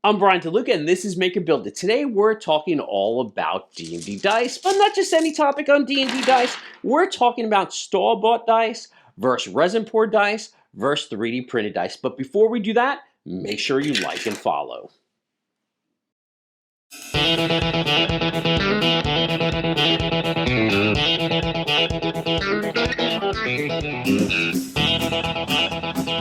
I'm Brian DeLuca, and this is Make and Build It. Today we're talking all about D&D Dice, but not just any topic on D&D Dice. We're talking about store-bought dice versus resin-poured dice versus 3D printed dice. But before we do that, make sure you like and follow.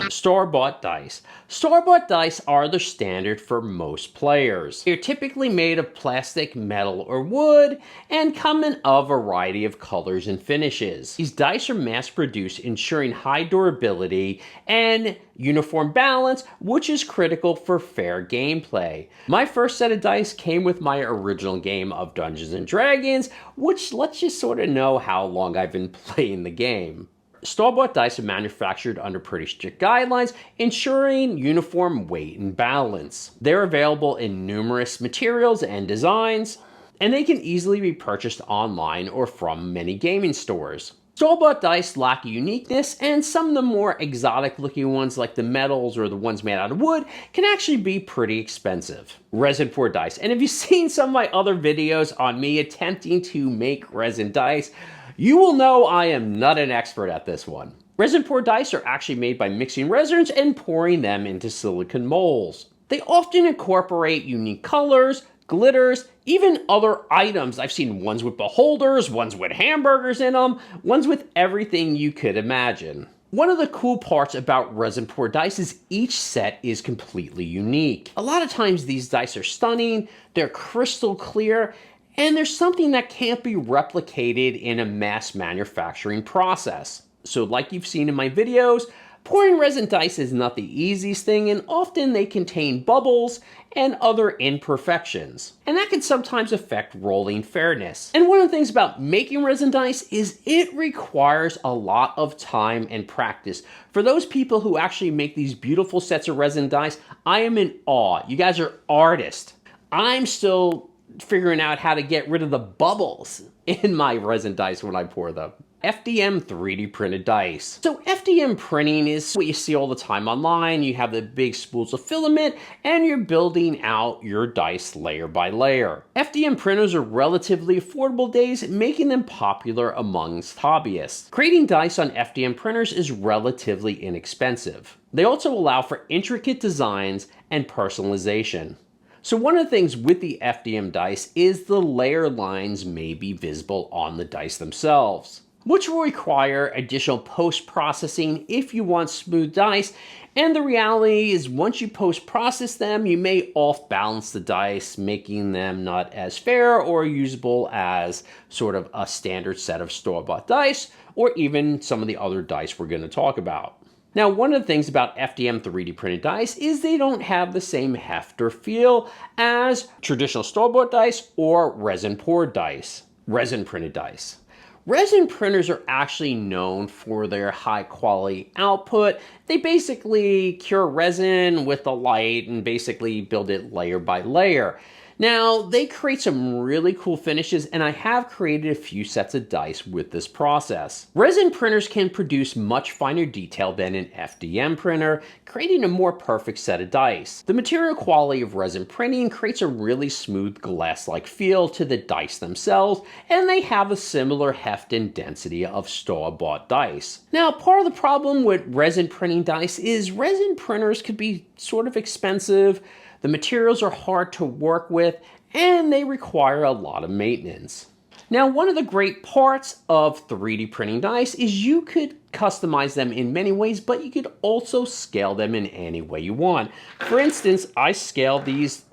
Store-bought dice. Store-bought dice are the standard for most players. They're typically made of plastic, metal, or wood, and come in a variety of colors and finishes. These dice are mass-produced, ensuring high durability and uniform balance, which is critical for fair gameplay. My first set of dice came with my original game of Dungeons & Dragons, which lets you sort of know how long I've been playing the game. Store-bought dice are manufactured under pretty strict guidelines, ensuring uniform weight and balance. They're available in numerous materials and designs, and they can easily be purchased online or from many gaming stores. Store-bought dice lack uniqueness, and some of the more exotic-looking ones, like the metals or the ones made out of wood, can actually be pretty expensive. Resin-poured dice. And if you've seen some of my other videos on me attempting to make resin dice, you will know I am not an expert at this one. Resin-poured dice are actually made by mixing resins and pouring them into silicone molds. They often incorporate unique colors, glitters, even other items. I've seen ones with beholders, ones with hamburgers in them, ones with everything you could imagine. One of the cool parts about resin-poured dice is each set is completely unique. A lot of times these dice are stunning, they're crystal clear, and there's something that can't be replicated in a mass manufacturing process. So like you've seen in my videos, pouring resin dice is not the easiest thing, and often they contain bubbles and other imperfections. And that can sometimes affect rolling fairness. And one of the things about making resin dice is it requires a lot of time and practice. For those people who actually make these beautiful sets of resin dice, I am in awe. You guys are artists. I'm still figuring out how to get rid of the bubbles in my resin dice when I pour them. FDM 3D printed dice. So FDM printing is what you see all the time online. You have the big spools of filament and you're building out your dice layer by layer. FDM printers are relatively affordable days, making them popular amongst hobbyists. Creating dice on FDM printers is relatively inexpensive. They also allow for intricate designs and personalization. So one of the things with the FDM dice is the layer lines may be visible on the dice themselves, which will require additional post-processing if you want smooth dice. And the reality is once you post-process them, you may off-balance the dice, making them not as fair or usable as sort of a standard set of store-bought dice, or even some of the other dice we're going to talk about. Now, one of the things about FDM 3D printed dice is they don't have the same heft or feel as traditional store-bought dice or resin-poured dice, resin-printed dice. Resin printers are actually known for their high quality output. They basically cure resin with the light and basically build it layer by layer. Now, they create some really cool finishes, and I have created a few sets of dice with this process. Resin printers can produce much finer detail than an FDM printer, creating a more perfect set of dice. The material quality of resin printing creates a really smooth glass-like feel to the dice themselves, and they have a similar heft and density of store-bought dice. Now, part of the problem with resin printing dice is resin printers could be sort of expensive. The materials are hard to work with, and they require a lot of maintenance. Now, one of the great parts of 3D printing dice is you could customize them in many ways, but you could also scale them in any way you want. For instance, I scaled these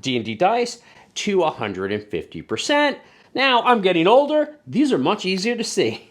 D&D dice to 150%. Now, I'm getting older. These are much easier to see.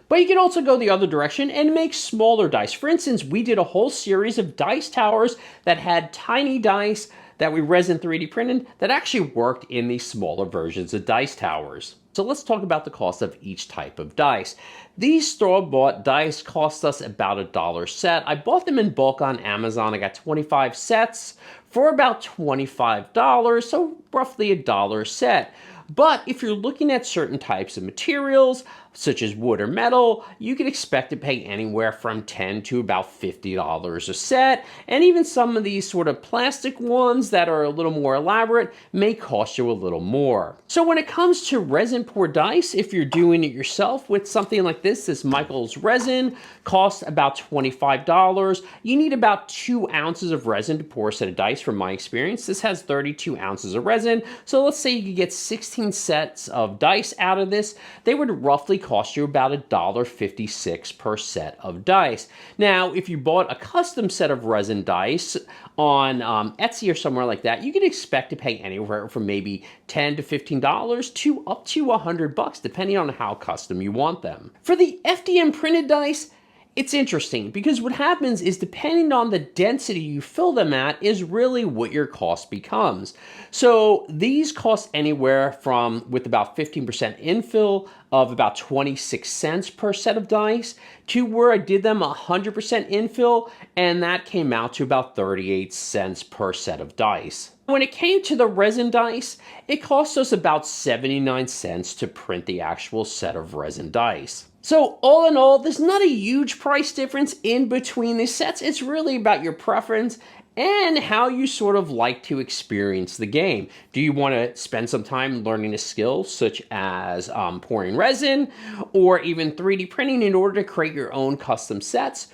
But you can also go the other direction and make smaller dice. For instance, we did a whole series of dice towers that had tiny dice that we resin 3D printed that actually worked in these smaller versions of dice towers. So let's talk about the cost of each type of dice. These store-bought dice cost us about $1 a set. I bought them in bulk on Amazon. I got 25 sets for about $25, so roughly $1 a set. But if you're looking at certain types of materials, such as wood or metal, you can expect to pay anywhere from $10 to about $50 a set. And even some of these sort of plastic ones that are a little more elaborate may cost you a little more. So when it comes to resin poured dice, if you're doing it yourself with something like this Michael's resin costs about $25. You need about 2 ounces of resin to pour a set of dice from my experience. This has 32 ounces of resin. So let's say you could get 16 sets of dice out of this. They would roughly cost you about $1.56 per set of dice. Now, if you bought a custom set of resin dice on Etsy or somewhere like that, you can expect to pay anywhere from maybe $10 to $15 to up to $100, depending on how custom you want them. For the FDM printed dice, it's interesting because what happens is depending on the density you fill them at is really what your cost becomes. So these cost anywhere from, with about 15% infill, of about 26 cents per set of dice, to where I did them 100% infill, and that came out to about 38 cents per set of dice. When it came to the resin dice, it cost us about 79 cents to print the actual set of resin dice. So all in all, there's not a huge price difference in between these sets. It's really about your preference and how you sort of like to experience the game. Do you want to spend some time learning a skill such as pouring resin or even 3D printing in order to create your own custom sets?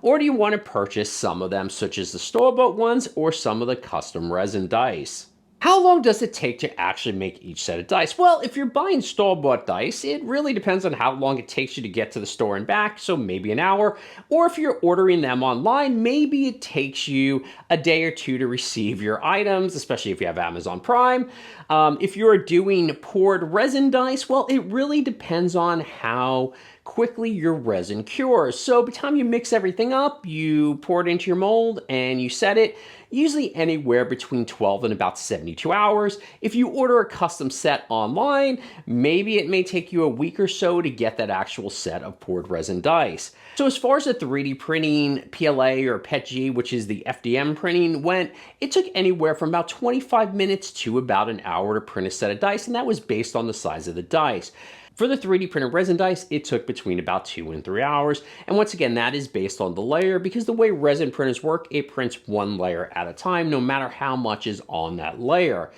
Or do you want to purchase some of them such as the store-bought ones or some of the custom resin dice? How long does it take to actually make each set of dice? Well, if you're buying store-bought dice, it really depends on how long it takes you to get to the store and back, so maybe an hour. Or if you're ordering them online, maybe it takes you a day or two to receive your items, especially if you have Amazon Prime. If you're doing poured resin dice, well, it really depends on how quickly your resin cures. So by the time you mix everything up, you pour it into your mold and you set it, usually anywhere between 12 and about 72 hours. If you order a custom set online, maybe it may take you a week or so to get that actual set of poured resin dice. So as far as the 3D printing PLA or PETG, which is the FDM printing, went, it took anywhere from about 25 minutes to about an hour to print a set of dice, and that was based on the size of the dice. For the 3D printed resin dice, it took between about 2 and 3 hours. And once again, that is based on the layer, because the way resin printers work, it prints one layer at a time, no matter how much is on that layer.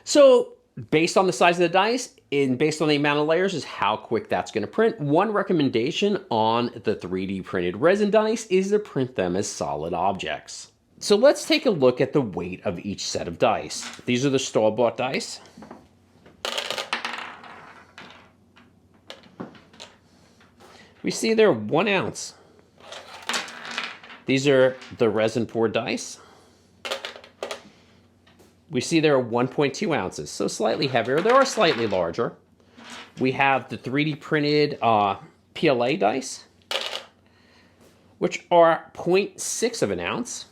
So based on the size of the dice and based on the amount of layers is how quick that's going to print. One recommendation on the 3D printed resin dice is to print them as solid objects. So let's take a look at the weight of each set of dice. These are the store-bought dice. We see they're 1 ounce. These are the resin poured dice. We see they're 1.2 ounces, so slightly heavier. They are slightly larger. We have the 3D printed PLA dice, which are 0.6 of an ounce.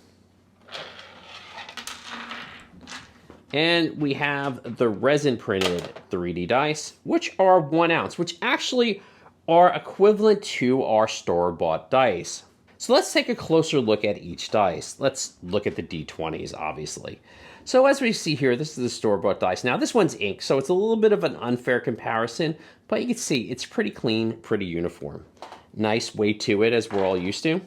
And we have the resin printed 3D dice, which are 1 ounce, which actually are equivalent to our store-bought dice. So let's take a closer look at each dice. Let's look at the D20s, obviously. So as we see here, this is the store-bought dice. Now this one's ink, so it's a little bit of an unfair comparison, but you can see it's pretty clean, pretty uniform. Nice weight to it, as we're all used to.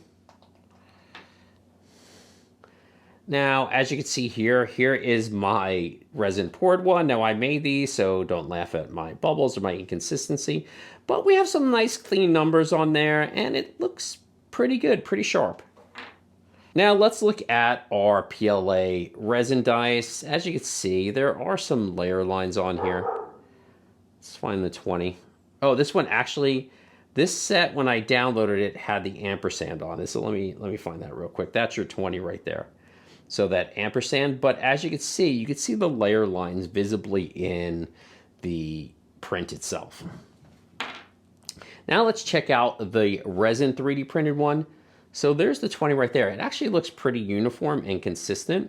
Now, as you can see here, here is my resin poured one. Now I made these, so don't laugh at my bubbles or my inconsistency, but we have some nice clean numbers on there and it looks pretty good, pretty sharp. Now let's look at our PLA resin dice. As you can see, there are some layer lines on here. Let's find the 20. Oh, this one actually, this set, when I downloaded it, had the ampersand on it. So let me find that real quick. That's your 20 right there. So that ampersand, but as you can see the layer lines visibly in the print itself. Now let's check out the resin 3D printed one. So there's the 20 right there. It actually looks pretty uniform and consistent,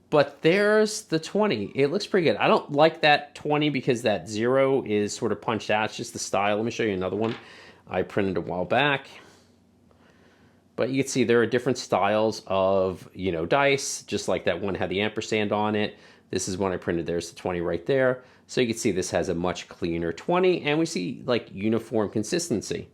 but there's the 20. It looks pretty good. I don't like that 20 because that 0 is sort of punched out. It's just the style. Let me show you another one I printed a while back. But you can see there are different styles of, dice, just like that one had the ampersand on it. This is one I printed. There's the 20 right there. So you can see this has a much cleaner 20, and we see like uniform consistency.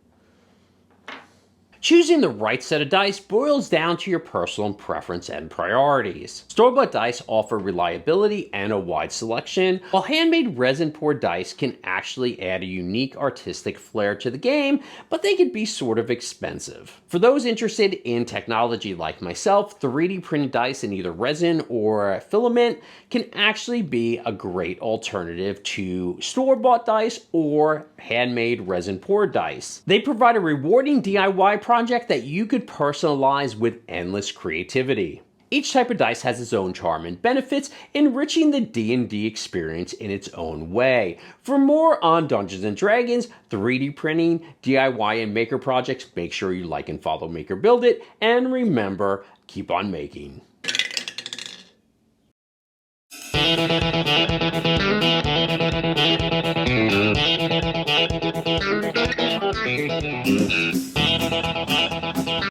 Choosing the right set of dice boils down to your personal preference and priorities. Store-bought dice offer reliability and a wide selection, while handmade resin-poured dice can actually add a unique artistic flair to the game, but they can be sort of expensive. For those interested in technology like myself, 3D printed dice in either resin or filament can actually be a great alternative to store-bought dice or handmade resin-poured dice. They provide a rewarding DIY project that you could personalize with endless creativity. Each type of dice has its own charm and benefits, enriching the D&D experience in its own way. For more on Dungeons & Dragons, 3D printing, DIY, and maker projects, make sure you like and follow Maker Build It, and remember, keep on making.